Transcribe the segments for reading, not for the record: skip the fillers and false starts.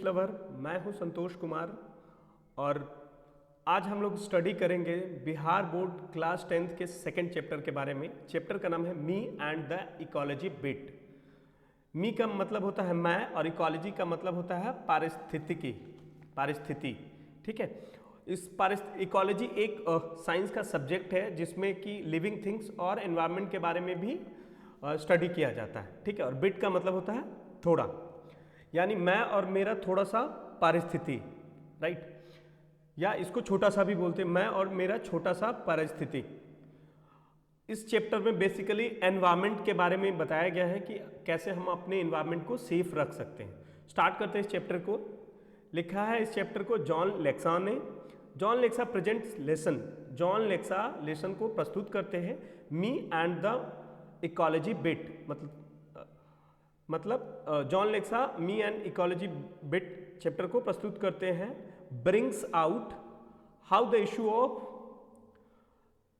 Lover, मैं हूं संतोष कुमार और आज हम लोग स्टडी करेंगे बिहार बोर्ड क्लास 10th के सेकंड चैप्टर के बारे में। चैप्टर का नाम है me and the ecology bit. Me का मतलब होता है मैं और इकोलॉजी का मतलब होता है पारिस्थिति। ठीक है, इस इकोलॉजी एक साइंस का सब्जेक्ट है जिसमें कि लिविंग थिंग्स और एनवायरनमेंट के बारे में भी स्टडी किया जाता है। ठीक है, और बिट का मतलब होता है थोड़ा, यानी मैं और मेरा थोड़ा सा पारिस्थिति, राइट, या इसको छोटा सा भी बोलते हैं, मैं और मेरा छोटा सा पारिस्थिति। इस चैप्टर में बेसिकली एनवायरनमेंट के बारे में बताया गया है कि कैसे हम अपने एनवायरनमेंट को सेफ रख सकते हैं। स्टार्ट करते हैं इस चैप्टर को। लिखा है इस चैप्टर को जॉन लेक्सा ने। Joan Lexau presents lesson. Joan Lexau lesson को प्रस्तुत करते हैं me and the ecology bit. मतलब Joan Lexau me and ecology bit chapter को प्रस्तुत करते हैं। Brings out how the issue of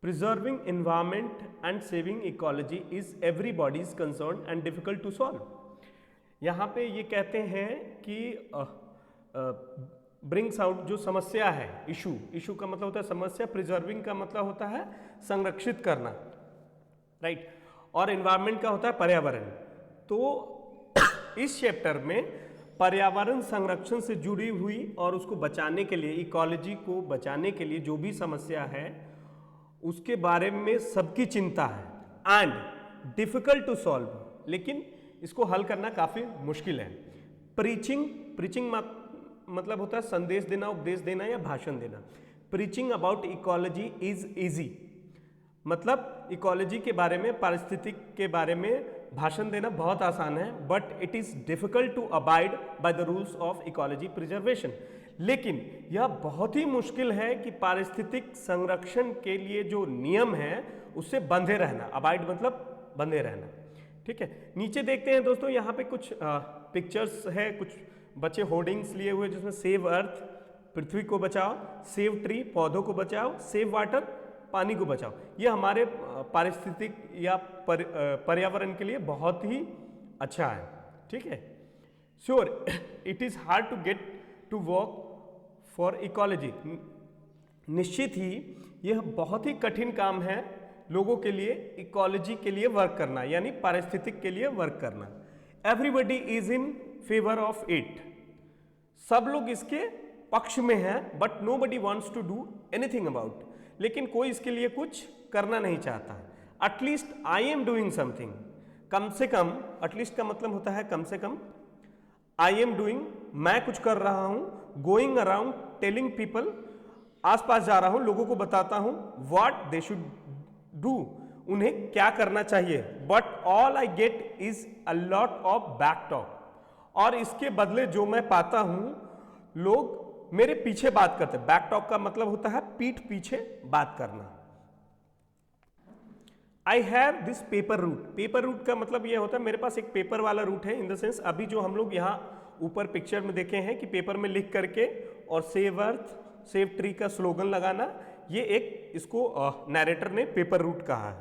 preserving environment and saving ecology is everybody's concern and difficult to solve. यहाँ पे ये कहते हैं कि ब्रिंग्स आउट जो समस्या है, इशू का मतलब होता है समस्या, प्रिजर्विंग का मतलब होता है संरक्षित करना, राइट, और एनवायरमेंट का होता है पर्यावरण। तो इस चैप्टर में पर्यावरण संरक्षण से जुड़ी हुई और उसको बचाने के लिए, इकोलॉजी को बचाने के लिए जो भी समस्या है उसके बारे में सबकी चिंता है एंड डिफिकल्ट टू सॉल्व, लेकिन इसको हल करना काफ़ी मुश्किल है। प्रीचिंग मतलब होता है संदेश देना, उपदेश देना या भाषण देना। Preaching about ecology is easy, मतलब इकोलॉजी के बारे में, पारिस्थितिक के बारे में भाषण देना बहुत आसान है, but it is difficult to abide by the rules of ecology preservation. लेकिन यह बहुत ही मुश्किल है कि पारिस्थितिक संरक्षण के लिए जो नियम है उससे बंधे रहना। अबाइड मतलब बंधे रहना। ठीक है, नीचे देखते हैं दोस्तों, यहाँ पे कुछ पिक्चर्स है, कुछ बच्चे होर्डिंग्स लिए हुए जिसमें सेव अर्थ, पृथ्वी को बचाओ, सेव ट्री, पौधों को बचाओ, सेव वाटर, पानी को बचाओ। ये हमारे पारिस्थितिक या पर्यावरण के लिए बहुत ही अच्छा है। ठीक है, sure it is hard to get to work for ecology. निश्चित ही यह बहुत ही कठिन काम है लोगों के लिए इकोलॉजी के लिए वर्क करना, यानी पारिस्थितिक के लिए वर्क करना। Everybody is in favour of it. सब लोग इसके पक्ष में हैं, but nobody wants to do anything about. लेकिन कोई इसके लिए कुछ करना नहीं चाहता है। At least I am doing something, कम से कम, एटलीस्ट का मतलब होता है कम से कम। आई एम डूइंग, मैं कुछ कर रहा हूं। गोइंग अराउंड टेलिंग पीपल, आसपास जा रहा हूं, लोगों को बताता हूं व्हाट दे शुड डू, उन्हें क्या करना चाहिए। But all I get is a lot of back talk, और इसके बदले जो मैं पाता हूं, लोग मेरे पीछे बात करते हैं। बैक टॉक का मतलब होता है पीठ पीछे बात करना। I have this paper route. Paper route का मतलब यह होता है मेरे पास एक पेपर वाला रूट है, इन द सेंस अभी जो हम लोग यहाँ ऊपर पिक्चर में देखे हैं कि पेपर में लिख करके और सेव अर्थ, सेव ट्री का स्लोगन लगाना, ये एक इसको नैरेटर ने पेपर रूट कहा है।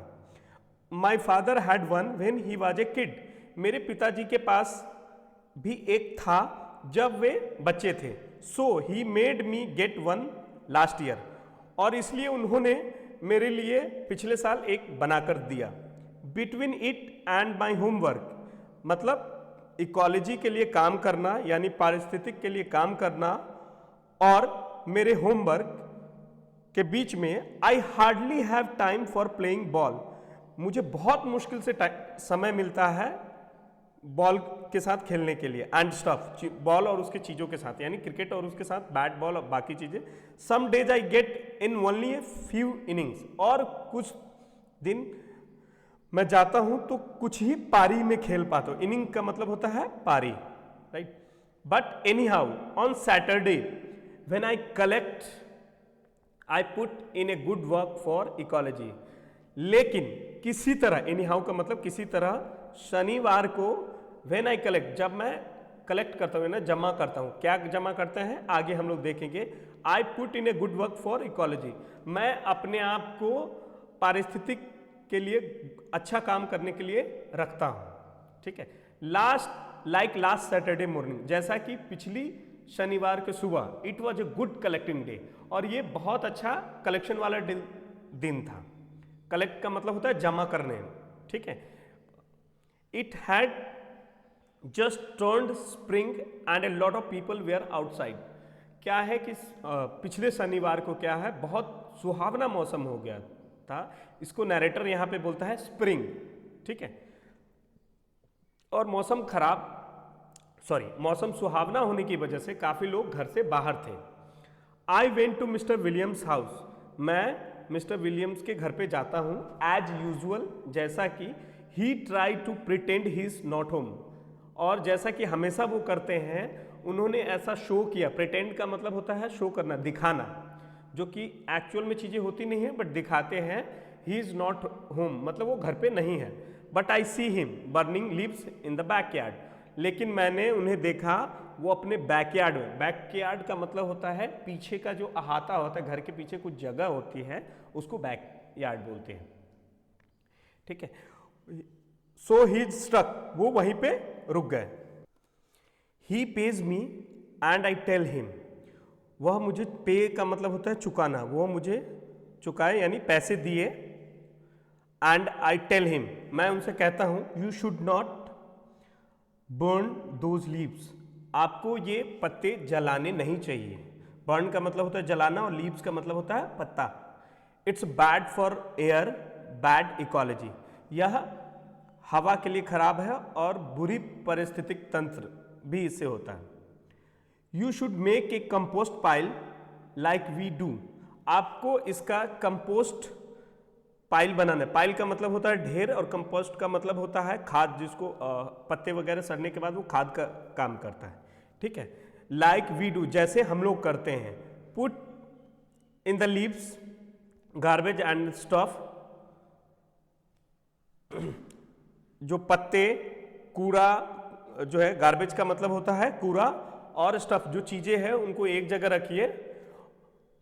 My father had one when he was a kid. मेरे पिताजी के पास भी एक था जब वे बच्चे थे। So he made me get one last year, और इसलिए उन्होंने मेरे लिए पिछले साल एक बनाकर दिया। Between it and my homework, मतलब इकोलॉजी के लिए काम करना, यानी पारिस्थितिक के लिए काम करना, और मेरे होमवर्क के बीच में I hardly have time for playing ball. मुझे बहुत मुश्किल से समय मिलता है बॉल के साथ खेलने के लिए, एंड स्टफ, बॉल और उसके चीज़ों के साथ, यानी क्रिकेट और उसके साथ बैट बॉल और बाकी चीज़ें। Some days I get in only a few innings, और कुछ दिन मैं जाता हूं तो कुछ ही पारी में खेल पाता हूं। इनिंग का मतलब होता है पारी, right. But any how on Saturday when I collect I put in a good work for ecology. लेकिन किसी तरह, एनी हाउ का मतलब किसी तरह, शनिवार को व्हेन आई कलेक्ट, जब मैं कलेक्ट करता हूँ ना, जमा करता हूँ, क्या जमा करते हैं आगे हम लोग देखेंगे। I put in a good work for ecology, मैं अपने आप को पारिस्थितिक के लिए अच्छा काम करने के लिए रखता हूँ। ठीक है, लास्ट सैटरडे मॉर्निंग, जैसा कि पिछली शनिवार के सुबह, it was a good collecting day, और ये बहुत अच्छा कलेक्शन वाला दिन था। कलेक्ट का मतलब होता है जमा करने, ठीक है। It had just turned spring and a lot of people were outside. क्या है कि पिछले शनिवार को क्या है, बहुत सुहावना मौसम हो गया था। इसको नैरेटर यहाँ पे बोलता है स्प्रिंग, ठीक है। और मौसम सुहावना होने की वजह से काफ़ी लोग घर से बाहर थे। I went to Mr Williams house, मैं मिस्टर विलियम्स के घर पे जाता हूँ एज यूजुअल, जैसा कि he try to pretend he is not home, और जैसा कि हमेशा वो करते हैं, उन्होंने ऐसा शो किया। प्रिटेंड का मतलब होता है शो करना, दिखाना, जो कि एक्चुअल में चीज़ें होती नहीं है बट दिखाते हैं। ही इज़ नॉट होम मतलब वो घर पे नहीं है। But I see him burning leaves in the backyard, लेकिन मैंने उन्हें देखा वो अपने बैकयार्ड में, बैकयार्ड का मतलब होता है पीछे का जो अहाता होता है, घर के पीछे कुछ जगह होती है उसको बैकयार्ड बोलते हैं, ठीक है। सो ही स्ट्रक, वो वहीं पे रुक गए। He pays me and I tell him, वह मुझे, पे का मतलब होता है चुकाना, वो मुझे चुकाए यानी पैसे दिए। एंड आई टेल हिम, मैं उनसे कहता हूं, you should not burn those leaves, आपको ये पत्ते जलाने नहीं चाहिए। बर्न का मतलब होता है जलाना और लीव्स का मतलब होता है पत्ता। It's bad for air, bad ecology, यह हवा के लिए खराब है और बुरी पारिस्थितिक तंत्र भी इससे होता है। You should make a compost pile like we do, आपको इसका कंपोस्ट पाइल बनाना है। पाइल का मतलब होता है ढेर और कंपोस्ट का मतलब होता है खाद, जिसको पत्ते वगैरह सड़ने के बाद वो खाद का काम करता है, ठीक है। लाइक वी डू, जैसे हम लोग करते हैं। Put in the leaves garbage and stuff, जो पत्ते, कूड़ा जो है, गार्बेज का मतलब होता है कूड़ा, और स्टफ जो चीजें हैं उनको एक जगह रखिए।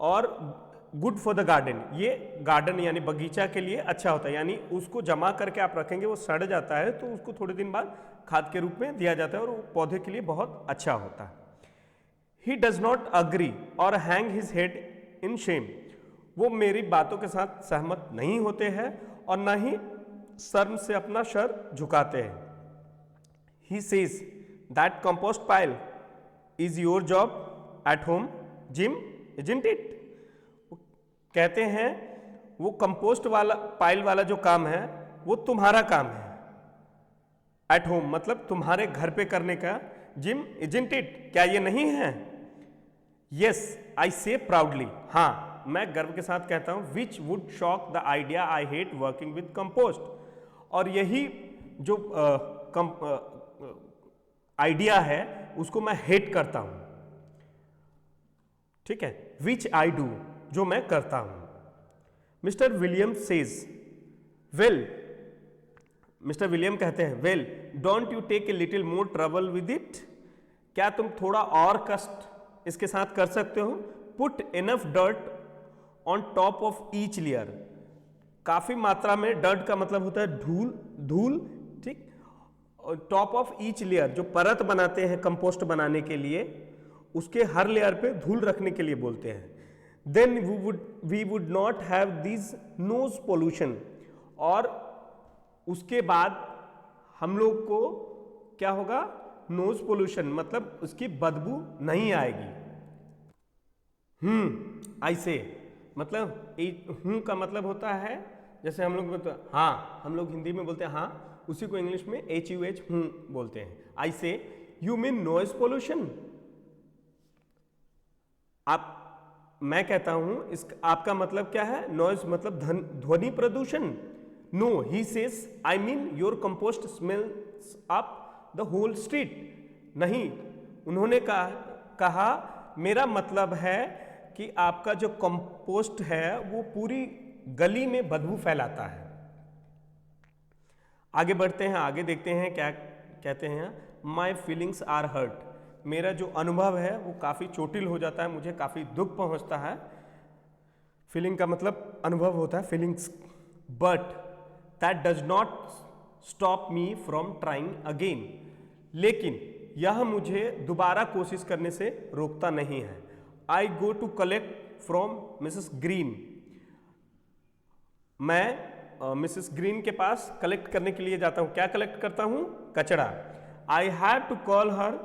और गुड फॉर द गार्डन, ये गार्डन यानी बगीचा के लिए अच्छा होता है, यानी उसको जमा करके आप रखेंगे वो सड़ जाता है तो उसको थोड़े दिन बाद खाद के रूप में दिया जाता है और वो पौधे के लिए बहुत अच्छा होता है। ही डज नॉट अग्री और hang his head in Shem, वो मेरी बातों के साथ सहमत नहीं होते हैं और ना ही शर्म से अपना सर झुकाते हैं। He says that compost pile is your job at home gym, isn't it, कहते हैं वो कंपोस्ट वाला पाइल वाला जो काम है वो तुम्हारा काम है। एट होम मतलब तुम्हारे घर पे करने का। जिम, इजंट इट, क्या ये नहीं है? यस आई से प्राउडली, हाँ मैं गर्व के साथ कहता हूं। Which would shock the idea I hate working with compost, और यही जो आइडिया है उसको मैं हेट करता हूं, ठीक है। विच आई डू, जो मैं करता हूं। Mr William says, well, Mr William कहते हैं, well don't you take a little more trouble with it, क्या तुम थोड़ा और कष्ट इसके साथ कर सकते हो। Put enough dirt on top of each layer, काफी मात्रा में, डर्ट का मतलब होता है धूल, धूल, ठीक। टॉप ऑफ ईच लेयर, जो परत बनाते हैं कंपोस्ट बनाने के लिए, उसके हर लेयर पे धूल रखने के लिए बोलते हैं। Then we would not have this noise pollution, और उसके बाद हम लोग को क्या होगा, नोज पोल्यूशन मतलब उसकी बदबू नहीं आएगी। आई से मतलब का मतलब होता है, जैसे हम लोग बोलते हैं हाँ, हम लोग हिंदी में बोलते हैं हाँ, उसी को इंग्लिश में HUH बोलते हैं। आई से, यू मीन नॉइज पोल्यूशन, आप, मैं कहता हूं इस, आपका मतलब क्या है, नॉइज मतलब ध्वनि प्रदूषण। No, he says I mean your compost smells up the whole street, नहीं, उन्होंने कहा मेरा मतलब है कि आपका जो कंपोस्ट है वो पूरी गली में बदबू फैलाता है। आगे बढ़ते हैं, आगे देखते हैं क्या कहते हैं। माई फीलिंग्स आर हर्ट, मेरा जो अनुभव है वो काफ़ी चोटिल हो जाता है, मुझे काफ़ी दुख पहुंचता है। फीलिंग का मतलब अनुभव होता है, feelings. But that does not stop me from trying again, लेकिन यह मुझे दोबारा कोशिश करने से रोकता नहीं है। I go to collect from Mrs Green. मैं मिसेस ग्रीन के पास कलेक्ट करने के लिए जाता हूँ। क्या कलेक्ट करता हूँ? कचरा। I have to call her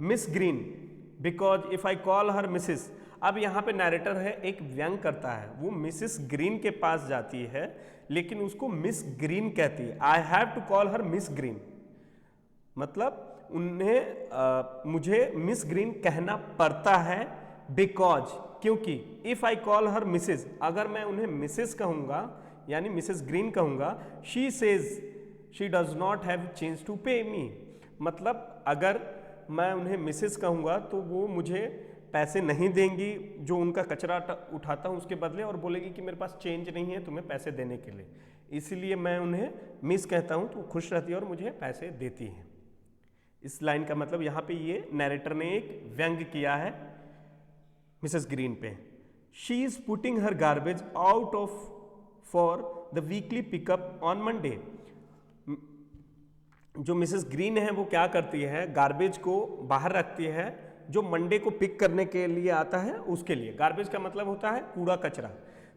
Miss Green because if I call her Mrs. अब यहाँ पे नैरेटर है, एक व्यंग करता है, वो मिसेस ग्रीन के पास जाती है लेकिन उसको मिस ग्रीन कहती है। I have to call her Miss Green, मतलब उन्हें मुझे मिस ग्रीन कहना पड़ता है बिकॉज, क्योंकि if I call her Mrs, अगर मैं उन्हें मिसेस कहूँगा यानी मिसेस ग्रीन कहूँगा, she says she does not have change to pay me, मतलब अगर मैं उन्हें मिसेस कहूँगा तो वो मुझे पैसे नहीं देंगी जो उनका कचरा उठाता हूँ उसके बदले, और बोलेगी कि मेरे पास चेंज नहीं है तुम्हें पैसे देने के लिए, इसलिए मैं उन्हें मिस कहता हूँ तो खुश रहती है और मुझे पैसे देती हैं। इस लाइन का मतलब यहाँ पे ये नैरेटर ने एक व्यंग किया है मिसेस ग्रीन पे। She is putting her garbage out of for the weekly pickup on Monday. जो मिसेस ग्रीन है वो क्या करती है, गार्बेज को बाहर रखती है जो मंडे को पिक करने के लिए आता है उसके लिए। गार्बेज का मतलब होता है कूड़ा कचरा।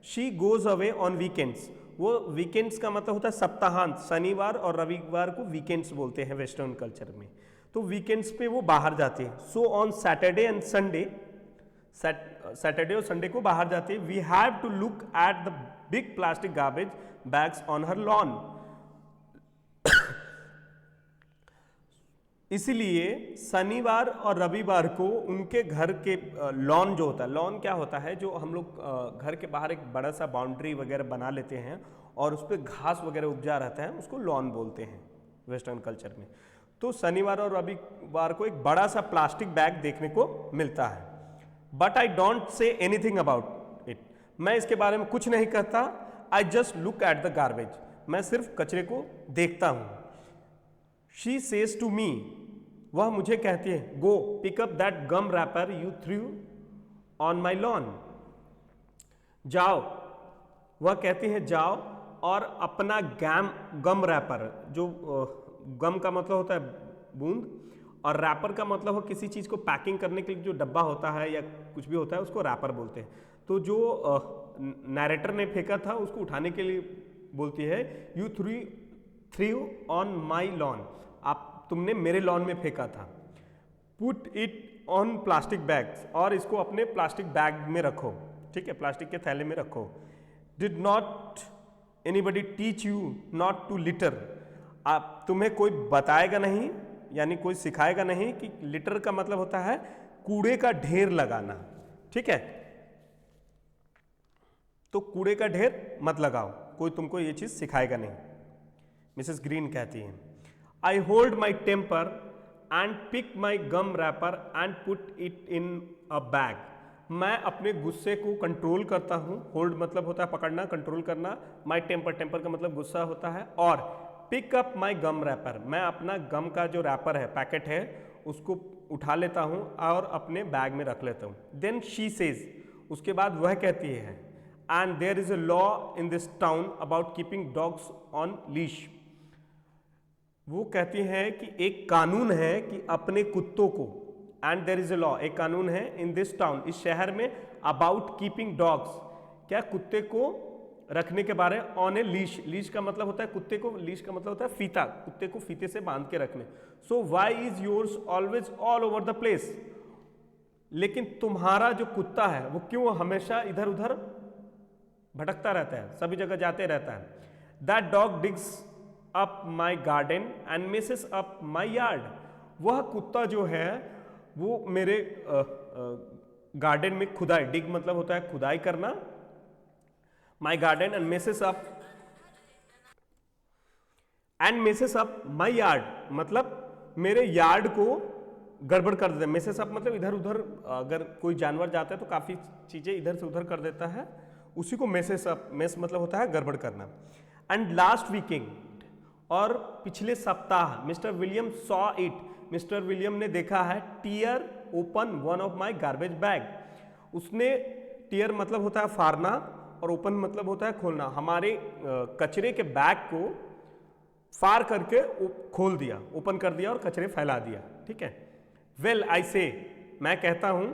She goes away on weekends, वो वीकेंड्स का मतलब होता है सप्ताहांत, शनिवार और रविवार को वीकेंड्स बोलते हैं वेस्टर्न कल्चर में, तो वीकेंड्स पे वो बाहर जाते हैं। So on Saturday and Sunday, Saturday और संडे को बाहर जाते हैं। We have to look at the big plastic garbage bags on her lawn. इसलिए शनिवार और रविवार को उनके घर के लॉन जो होता है, लॉन क्या होता है, जो हम लोग घर के बाहर एक बड़ा सा बाउंड्री वगैरह बना लेते हैं और उस पर घास वगैरह उपजा रहता है, उसको लॉन बोलते हैं वेस्टर्न कल्चर में। तो शनिवार और रविवार को एक बड़ा सा प्लास्टिक बैग देखने को मिलता है। But I don't say anything about it, मैं इसके बारे में कुछ नहीं कहता। I just look at the garbage, मैं सिर्फ कचरे को देखता हूँ। शी सेज टू मी, वह मुझे कहती है, go pick up that gum wrapper you threw on my lawn. जाओ, वह कहती है जाओ और अपना गम रैपर, जो गम का मतलब होता है बूंद और रैपर का मतलब हो किसी चीज़ को पैकिंग करने के लिए जो डब्बा होता है या कुछ भी होता है उसको रैपर बोलते हैं। तो जो नैरेटर ने फेंका था उसको उठाने के लिए बोलती है you threw on my lawn, आप तुमने मेरे लॉन में फेंका था। Put it on plastic bags, और इसको अपने प्लास्टिक बैग में रखो, ठीक है, प्लास्टिक के थैले में रखो। Did not anybody teach you not to litter, आप तुम्हें कोई बताएगा नहीं यानी कोई सिखाएगा नहीं कि लिटर का मतलब होता है कूड़े का ढेर लगाना, ठीक है, तो कूड़े का ढेर मत लगाओ, कोई तुमको ये चीज सिखाएगा नहीं। मिसेस ग्रीन कहती हैं, I hold my temper and pick my gum wrapper and put it in a bag. मैं अपने गुस्से को कंट्रोल करता हूँ, होल्ड मतलब होता है पकड़ना, कंट्रोल करना, माई टेम्पर का मतलब गुस्सा होता है, और pick up my gum wrapper, मैं अपना गम का जो रैपर है, पैकेट है, उसको उठा लेता हूँ और अपने बैग में रख लेता हूँ। देन शी सेज, उसके बाद वह कहती है, and there is a law in this town about keeping dogs on leash. वो कहती हैं कि एक कानून है कि अपने कुत्तों को, and there is a law, एक कानून है इन दिस टाउन, इस शहर में, अबाउट कीपिंग डॉग्स, क्या कुत्ते को रखने के बारे, ऑन ए लीश, लीश का मतलब होता है कुत्ते को, लीश का मतलब होता है फीता, कुत्ते को फीते से बांध के रखने। So why is yours always all over the place, लेकिन तुम्हारा जो कुत्ता है वो क्यों हमेशा इधर उधर भटकता रहता है, सभी जगह जाते रहता है। That dog digs up my garden and messes up my yard, वह कुत्ता जो है वो मेरे गार्डन में खुदाई, डिग मतलब होता है खुदाई करना, my garden and messes up my yard मतलब मेरे यार्ड को गड़बड़ कर देता है। मेसेस अप मतलब इधर उधर, अगर कोई जानवर जाता है तो काफ़ी चीज़ें इधर से उधर कर देता है, उसी को मेसेस अप, मेस मतलब होता है गड़बड़ करना। एंड लास्ट वीकेंड, और पिछले सप्ताह, Mr William saw it, Mr William ने देखा है, tear open one of my garbage bag, उसने, टीयर मतलब होता है फाड़ना और ओपन मतलब होता है खोलना, हमारे कचरे के बैग को फाड़ करके खोल दिया, ओपन कर दिया और कचरे फैला दिया, ठीक है। वेल आई से, मैं कहता हूं,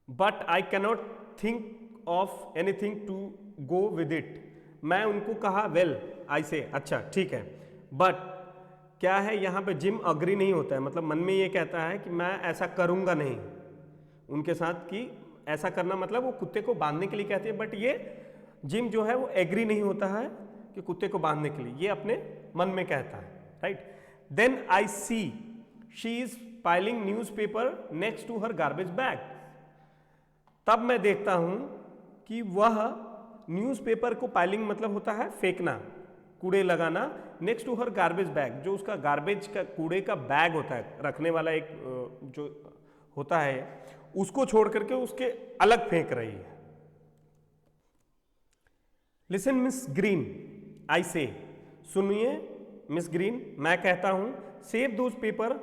but I cannot think of anything to go with it. मैं उनको कहा वेल आई से, अच्छा ठीक है, बट क्या है यहाँ पे जिम अग्री नहीं होता है, मतलब मन में ये कहता है कि मैं ऐसा करूँगा नहीं उनके साथ, कि ऐसा करना मतलब वो कुत्ते को बांधने के लिए कहती है, बट ये जिम जो है वो एग्री नहीं होता है कि कुत्ते को बांधने के लिए, ये अपने मन में कहता है, right. Then I see she is piling newspaper next to her garbage bag. तब मैं देखता हूं कि वह न्यूज़पेपर को, पाइलिंग मतलब होता है फेंकना, कूड़े लगाना, next to her garbage bag, जो उसका गार्बेज का कूड़े का बैग होता है, रखने वाला एक जो होता है, उसको छोड़ करके उसके अलग फेंक रही है। लिसन मिस ग्रीन आई से, सुनिए मिस ग्रीन, मैं कहता हूं, save those paper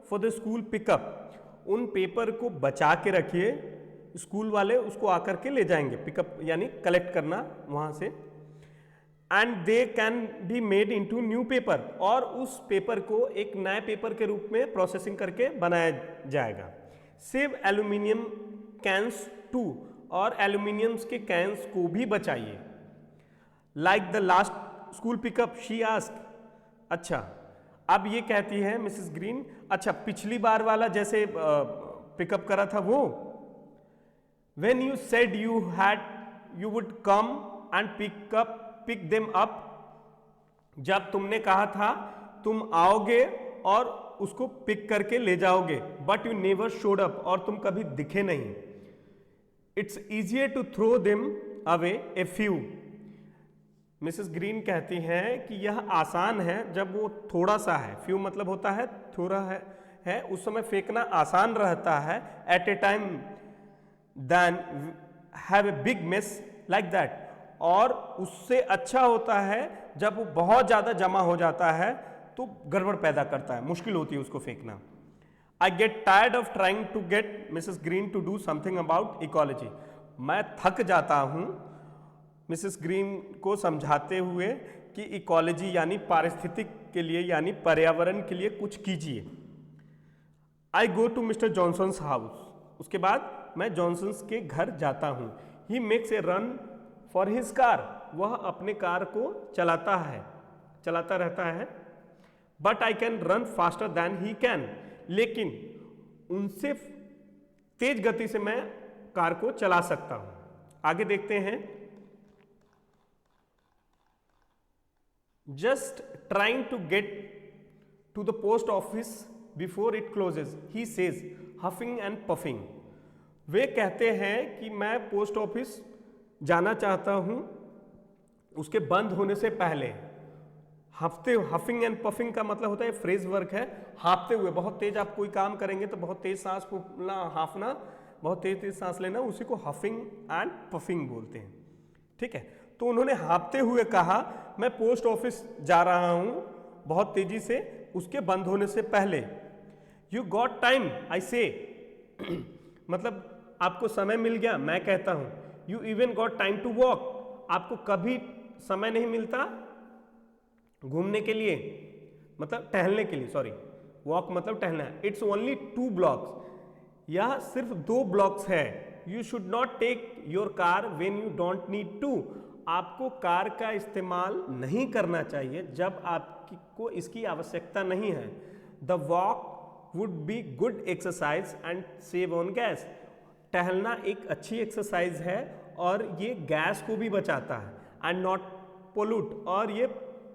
for the school pickup. उन पेपर को बचा के रखिए, स्कूल वाले उसको आकर के ले जाएंगे, पिकअप यानी कलेक्ट करना वहां से। And they can be made into new paper, और उस पेपर को एक नए पेपर के रूप में प्रोसेसिंग करके बनाया जाएगा। सेव एल्यूमिनियम कैंस टू, और एल्यूमिनियम्स के कैंस को भी बचाइए। Like the last school pickup she asked. अच्छा, अब ये कहती है मिसेस ग्रीन, अच्छा पिछली बार वाला जैसे पिकअप करा था वो, when you said you would come and pick them up, जब तुमने कहा था तुम आओगे और उसको पिक करके ले जाओगे, but you never showed up, और तुम कभी दिखे नहीं। It's easier to throw them away a few। Mrs Green कहती हैं कि यह आसान है जब वो थोड़ा सा है, फ्यू मतलब होता है थोड़ा है, उस समय फेंकना आसान रहता है, at a time then have a big mess like that, और उससे अच्छा होता है जब वो बहुत ज़्यादा जमा हो जाता है तो गड़बड़ पैदा करता है, मुश्किल होती है उसको फेंकना। I get tired of trying to get Mrs Green to do something about ecology. मैं थक जाता हूँ मिसेस ग्रीन को समझाते हुए कि इकोलॉजी यानी पारिस्थितिक के लिए यानी पर्यावरण के लिए कुछ कीजिए। I go to Mr Johnson's house, उसके बाद मैं जॉनसन्स के घर जाता हूँ। He makes a run for his car, वह अपने कार को चलाता रहता है। But I can run faster than he can, लेकिन उनसे तेज गति से मैं कार को चला सकता हूँ। आगे देखते हैं। Just trying to get to the post office before it closes, he says huffing and puffing. वे कहते हैं कि मैं पोस्ट ऑफिस जाना चाहता हूं उसके बंद होने से पहले। हफिंग एंड पफिंग का मतलब होता है फ्रेज वर्क है, हाँफते हुए, बहुत तेज आप कोई काम करेंगे तो बहुत तेज सांस फूलना, हाँफना, बहुत तेज सांस लेना, उसी को हफिंग एंड पफिंग बोलते हैं, ठीक है। तो उन्होंने हाँफते हुए कहा मैं पोस्ट ऑफिस जा रहा हूं बहुत तेजी से उसके बंद होने से पहले। यू गॉट टाइम आई से, मतलब आपको समय मिल गया, मैं कहता हूं। You even got time to walk, आपको कभी समय नहीं मिलता घूमने के लिए, मतलब टहलने के लिए, सॉरी, वॉक मतलब टहलना। इट्स ओनली 2 blocks, यह सिर्फ 2 blocks है। You should not take your car when you don't need to, आपको कार का इस्तेमाल नहीं करना चाहिए जब आपको इसकी आवश्यकता नहीं है। The walk would be good exercise and save on gas, टहलना एक अच्छी एक्सरसाइज है और ये गैस को भी बचाता है। एंड नॉट पोल्यूट, और ये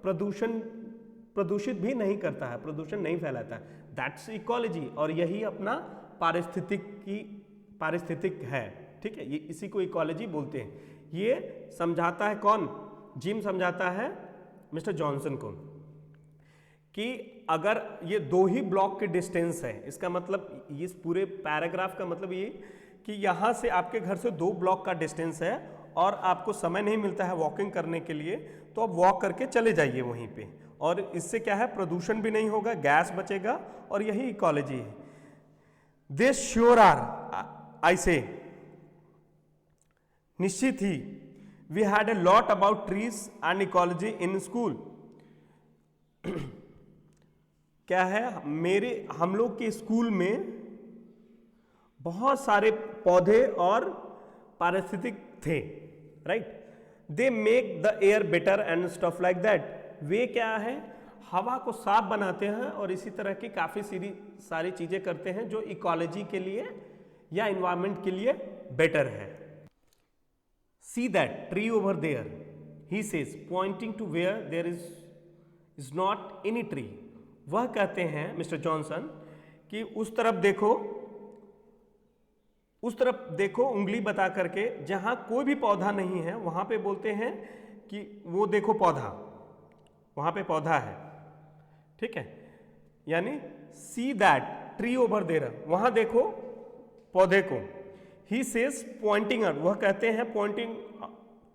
प्रदूषित भी नहीं करता है, प्रदूषण नहीं फैलाता है। दैट्स इकोलॉजी, और यही अपना पारिस्थितिक है, ठीक है। ये इसी को इकोलॉजी बोलते हैं। ये समझाता है कौन? जिम समझाता है मिस्टर जॉनसन को कि अगर ये 2 ही ब्लॉक के डिस्टेंस है, इसका मतलब इस पूरे पैराग्राफ का मतलब ये कि यहाँ से आपके घर से 2 ब्लॉक का डिस्टेंस है और आपको समय नहीं मिलता है वॉकिंग करने के लिए, तो आप वॉक करके चले जाइए वहीं पे, और इससे क्या है, प्रदूषण भी नहीं होगा, गैस बचेगा, और यही इकोलॉजी है। दे श्योर आर आई से, निश्चित ही। We had a lot about trees and ecology in school. क्या है, हम लोग के स्कूल में बहुत सारे पौधे और पारिस्थितिक थे, right. They make the air better and stuff like that. वे क्या है, हवा को साफ बनाते हैं और इसी तरह की काफ़ी सारी चीज़ें करते हैं जो इकोलॉजी के लिए या इन्वायरमेंट के लिए बेटर है। See that tree over there, he says pointing to where there is not any tree. वह कहते हैं मिस्टर जॉनसन कि उस तरफ देखो उंगली बता करके, जहां कोई भी पौधा नहीं है वहां पे बोलते हैं कि वो देखो पौधा, वहां पे पौधा है, ठीक है। यानी see that tree over there, वहां देखो पौधे को। ही सेज पॉइंटिंग आउट, वह कहते हैं pointing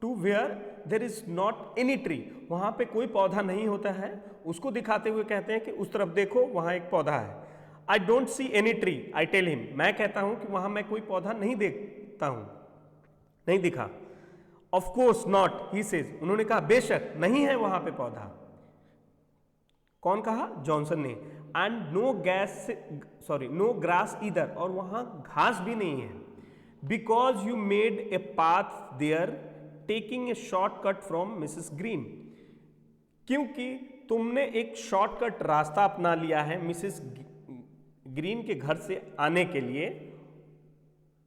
to where there is not any tree, वहां पे कोई पौधा नहीं होता है, उसको दिखाते हुए कहते हैं कि उस तरफ देखो वहां एक पौधा है। I don't see any tree, I tell him, मैं कहता हूं कि वहां मैं कोई पौधा नहीं देखता हूं, नहीं दिखा। Of course not, he says, उन्होंने कहा बेशक नहीं है वहां पे पौधा। कौन कहा? जॉनसन ने। एंड नो ग्रास ईदर, और वहां घास भी नहीं है। Because you made a path there taking a shortcut from Mrs Green, क्योंकि तुमने एक शॉर्टकट रास्ता अपना लिया है मिसेस ग्रीन के घर से आने के लिए,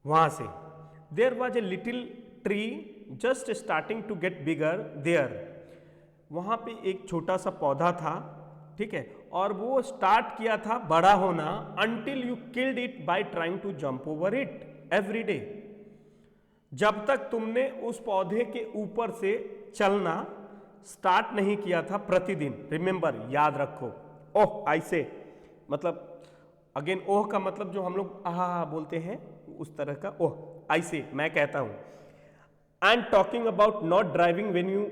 वहां से। There was a little tree just starting to get bigger there, वहां पे एक छोटा सा पौधा था, ठीक है, और वो स्टार्ट किया था बड़ा होना, until you killed it by trying to jump over it every day, जब तक तुमने उस पौधे के ऊपर से चलना स्टार्ट नहीं किया था प्रतिदिन। रिमेंबर, याद रखो। ओह आई से, मतलब अगेन ओह का मतलब जो हम लोग आहा बोलते हैं उस तरह का ओह, आई से, मैं कहता हूं। And talking about not driving when you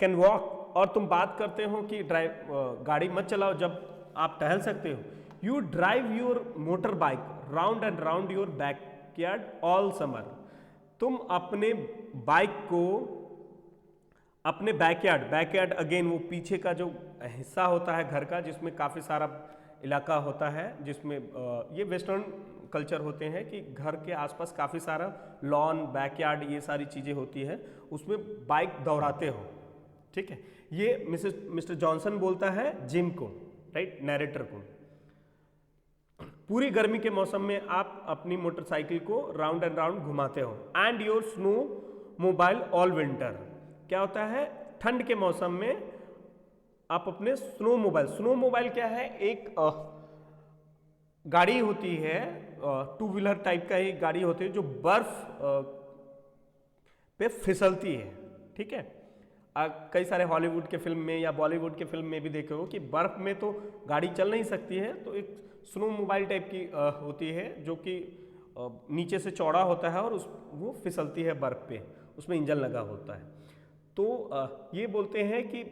can walk, और तुम बात करते हो कि गाड़ी मत चलाओ जब आप टहल सकते हो। You drive your motor bike round and round your backyard all summer, तुम अपने बाइक को अपने बैकयार्ड अगेन वो पीछे का जो हिस्सा होता है घर का, जिसमें काफ़ी सारा इलाका होता है, जिसमें ये वेस्टर्न कल्चर होते हैं कि घर के आसपास काफ़ी सारा लॉन, बैकयार्ड, ये सारी चीज़ें होती है, उसमें बाइक दौड़ाते हो, ठीक है। ये मिस्टर जॉनसन बोलता है जिम को, राइट, नैरेटर को। पूरी गर्मी के मौसम में आप अपनी मोटरसाइकिल को राउंड एंड राउंड घुमाते हो। And your snow mobile all winter, क्या होता है, ठंड के मौसम में आप अपने स्नो मोबाइल क्या है, एक गाड़ी होती है, टू व्हीलर टाइप का ही गाड़ी होती है जो बर्फ पे फिसलती है, ठीक है। कई सारे हॉलीवुड के फिल्म में या बॉलीवुड के फिल्म में भी देखे हो कि बर्फ में तो गाड़ी चल नहीं सकती है, तो एक स्नो मोबाइल टाइप की होती है जो कि नीचे से चौड़ा होता है और वो फिसलती है बर्फ पे, उसमें इंजन लगा होता है। तो ये बोलते हैं कि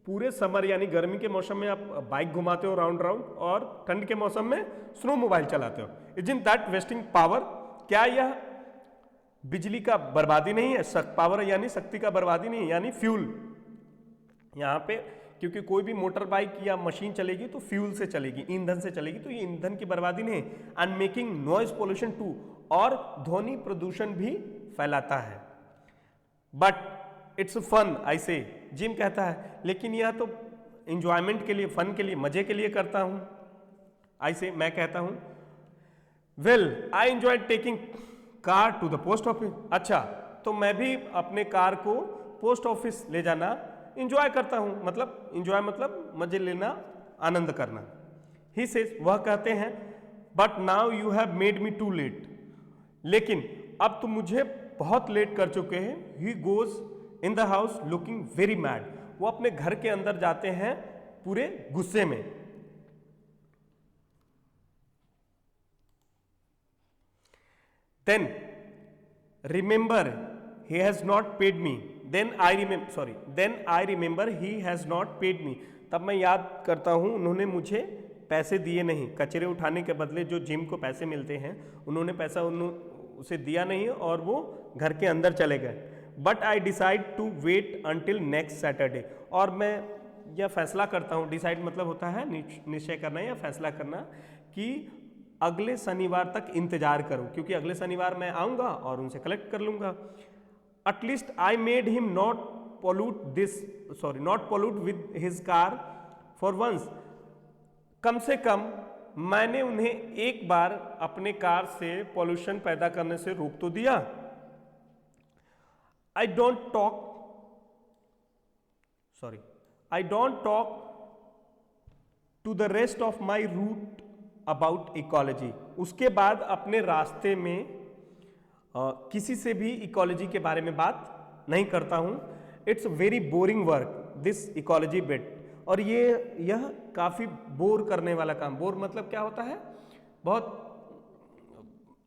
पूरे समर यानी गर्मी के मौसम में आप बाइक घुमाते हो राउंड राउंड, और ठंड के मौसम में स्नो मोबाइल चलाते हो। इजंट दैट वेस्टिंग पावर, क्या यह बिजली का बर्बादी नहीं है, पावर यानी शक्ति का बर्बादी नहीं है, यानी फ्यूल। यहाँ पे क्योंकि कोई भी मोटर बाइक या मशीन चलेगी तो फ्यूल से चलेगी, ईंधन से चलेगी, तो ये ईंधन की बर्बादी नहीं है। And making noise pollution too, और ध्वनि प्रदूषण भी फैलाता है। बट इट्स फन, आई से, जिम कहता है, लेकिन यह तो इंजॉयमेंट के लिए, फन के लिए, मजे के लिए करता हूं। आई से, मैं कहता हूं, well I enjoy taking car to the post office. अच्छा, तो मैं भी अपने कार को पोस्ट ऑफिस ले जाना इंजॉय करता हूं, मतलब इंजॉय मतलब मजे लेना, आनंद करना। ही सेज, वह कहते हैं, but now you have made me too late, लेकिन अब तुम मुझे बहुत लेट कर चुके हैं। He goes in the house looking very mad, वो अपने घर के अंदर जाते हैं पूरे गुस्से में। Then remember he has not paid me, then I remember he has not paid me, तब मैं याद करता हूं उन्होंने मुझे पैसे दिए नहीं। कचरे उठाने के बदले जो जिम को पैसे मिलते हैं, उन्होंने पैसा उसे दिया नहीं और वो घर के अंदर चले गए। But I decide to wait until next Saturday, और मैं या फैसला करता हूँ, डिसाइड मतलब होता है निश्चय करना या फैसला करना, कि अगले शनिवार तक इंतजार करूं, क्योंकि अगले शनिवार मैं आऊँगा और उनसे कलेक्ट कर लूँगा। At least I made him not pollute with his car for once. कम से कम मैंने उन्हें एक बार अपने कार से पॉल्यूशन पैदा करने से रोक तो दिया। I don't talk to the rest of my route about ecology। उसके बाद अपने रास्ते में किसी से भी इकोलॉजी के बारे में बात नहीं करता हूँ। It's very boring work this ecology bit. और यह काफ़ी बोर करने वाला काम। बोर मतलब क्या होता है, बहुत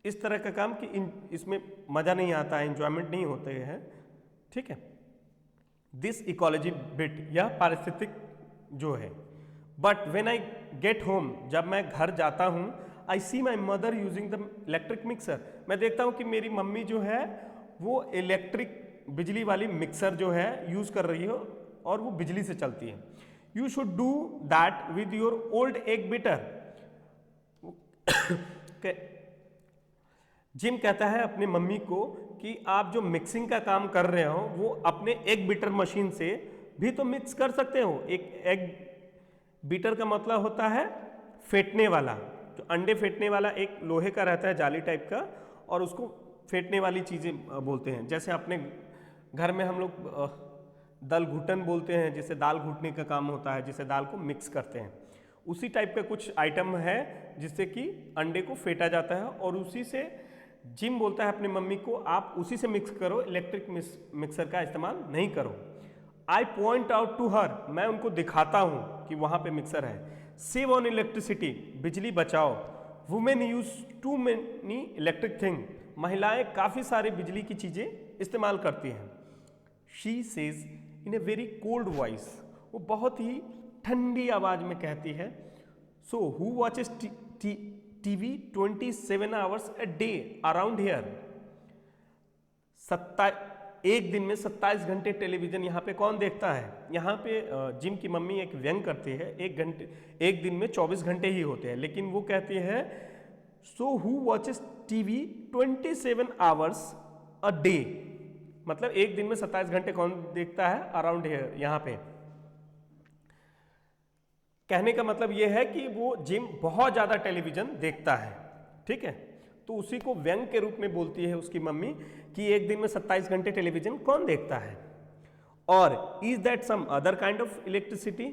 इस तरह का काम कि इसमें मज़ा नहीं आता है, एंजॉयमेंट नहीं होते हैं, ठीक है। दिस इकोलॉजी बिट, यह पारिस्थितिक जो है। But when I get home, जब मैं घर जाता हूँ, I see my mother using the electric mixer. मैं देखता हूँ कि मेरी मम्मी जो है वो इलेक्ट्रिक बिजली वाली मिक्सर जो है यूज़ कर रही हो और वो बिजली से चलती है। You should do that with your old egg beater. Jim कहता है अपनी मम्मी को कि आप जो मिक्सिंग का काम कर रहे हो वो अपने एग बीटर मशीन से भी तो मिक्स कर सकते हो। एक एग बीटर का मतलब होता है फेंटने वाला, जो अंडे फेंटने वाला एक लोहे का रहता है, जाली टाइप का, और उसको फेंटने वाली चीज़ें बोलते हैं। जैसे अपने घर में हम लोग दल घुटन बोलते हैं, जिसे दाल घुटने का काम होता है, जिसे दाल को मिक्स करते हैं। उसी टाइप का कुछ आइटम है जिससे कि अंडे को फेंटा जाता है, और उसी से जिम बोलता है अपनी मम्मी को आप उसी से मिक्स करो, इलेक्ट्रिक मिक्सर का इस्तेमाल नहीं करो। I point out to her, मैं उनको दिखाता हूँ कि वहाँ पे मिक्सर है। सेव ऑन इलेक्ट्रिसिटी, बिजली बचाओ। Women use too many electric thing, महिलाएं काफ़ी सारे बिजली की चीज़ें इस्तेमाल करती हैं। She says in a very cold voice, वो बहुत ही ठंडी आवाज़ में कहती है। So who watches TV 27 hours a day around here. एक दिन में 27 घंटे टेलीविजन यहाँ पे कौन देखता है। यहाँ पे जिम की मम्मी एक व्यंग करती है, एक दिन में 24 घंटे ही होते हैं, लेकिन वो कहती है so who watches TV 27 hours a day, मतलब एक दिन में 27 घंटे कौन देखता है अराउंड हियर, यहाँ पे। कहने का मतलब ये है कि वो जिम बहुत ज़्यादा टेलीविज़न देखता है, ठीक है। तो उसी को व्यंग के रूप में बोलती है उसकी मम्मी कि एक दिन में 27 घंटे टेलीविज़न कौन देखता है। और is that some other kind of electricity,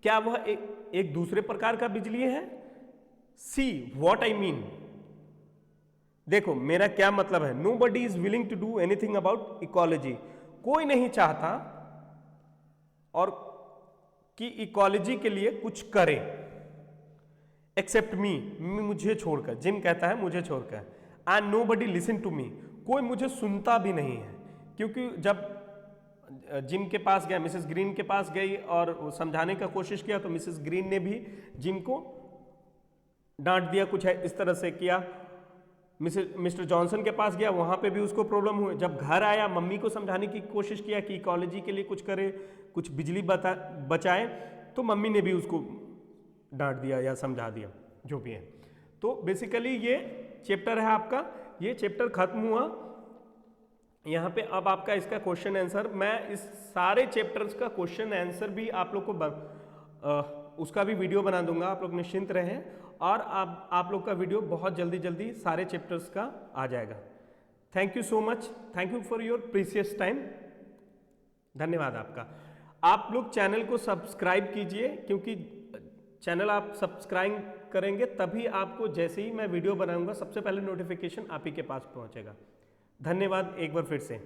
क्या वह एक दूसरे प्रकार का बिजली है। सी व्हाट आई मीन, देखो मेरा क्या मतलब है। Nobody is willing to do anything about ecology, कोई नहीं चाहता और कि इकोलॉजी के लिए कुछ करे, एक्सेप्ट मी, मुझे छोड़कर। जिम कहता है मुझे छोड़कर। And nobody listen to me, कोई मुझे सुनता भी नहीं है। क्योंकि जब जिम के पास गया, मिसेस ग्रीन के पास गई और समझाने का कोशिश किया, तो मिसेस ग्रीन ने भी जिम को डांट दिया, कुछ है इस तरह से किया। मिस्टर जॉनसन के पास गया, वहाँ पे भी उसको प्रॉब्लम हुई। जब घर आया, मम्मी को समझाने की कोशिश किया कि इकोलॉजी के लिए कुछ करे, कुछ बिजली बचाए, तो मम्मी ने भी उसको डांट दिया या समझा दिया, जो भी है। तो बेसिकली ये चैप्टर है आपका, ये चैप्टर खत्म हुआ। यहाँ पे अब आपका इसका क्वेश्चन आंसर, मैं इस सारे चैप्टर्स का क्वेश्चन आंसर भी आप लोग को उसका भी वीडियो बना दूंगा, आप लोग निश्चिंत रहें। और आप लोग का वीडियो बहुत जल्दी सारे चैप्टर्स का आ जाएगा। Thank you so much, thank you for your precious time. धन्यवाद आपका। आप लोग चैनल को सब्सक्राइब कीजिए, क्योंकि चैनल आप सब्सक्राइब करेंगे तभी आपको जैसे ही मैं वीडियो बनाऊंगा सबसे पहले नोटिफिकेशन आप ही के पास पहुंचेगा। धन्यवाद एक बार फिर से।